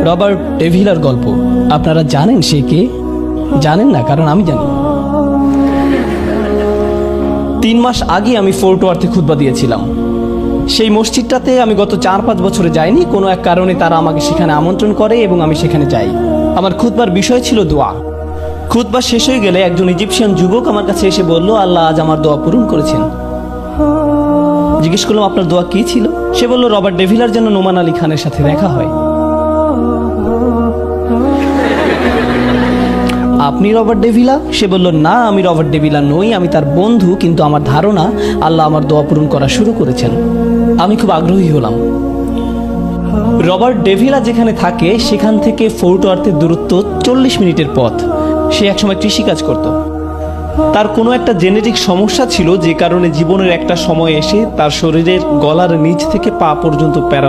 Robert ডেভিলার গল্প। আপনারা জানেন সে কে? জানেন না, কারণ আমি জানি। 3 মাস আগে আমি ফোর্ট ওয়ার্থে খুতবা দিয়েছিলাম। সেই মসজিদটাতে আমি গত 4-5 বছরে যাইনি। কোনো এক কারণে তারা আমাকে সেখানে আমন্ত্রণ করে এবং আমি সেখানে যাই। আমার খুতবার বিষয় ছিল দোয়া। খুতবা শেষ হয়ে গেলে একজন ইজিপশিয়ান যুবক আমার কাছে এসে বলল, আল্লাহ আজ আমার দোয়া পূরণ করেছেন। জিজ্ঞেস করলাম, আপনার দোয়া কি ছিল? সে বলল, রবার্ট ডেভিলার যেন নোমান আলী খানের সাথে দেখা হয়। আপনি রবার্ট ডেভিলা? সে বলল, না, আমি রবার্ট ডেভিলা নই, আমি তার বন্ধু, কিন্তু আমার ধারণা আল্লাহ আমার দোয়া পূরণ করা শুরু করেছেন। আমি খুব আগ্রহী হলাম। রবার্ট ডেভিলা যেখানে থাকে সেখান থেকে ফোর্ট ওয়ার্থের দূরত্ব 40 মিনিটের পথ। সে একসময় কৃষিকাজ করত। তার কোনো একটা জেনেটিক সমস্যা ছিল, যে কারণে জীবনের একটা সময় এসে তার শরীরের গলার নিচ থেকে পা পর্যন্ত প্যারালাইজ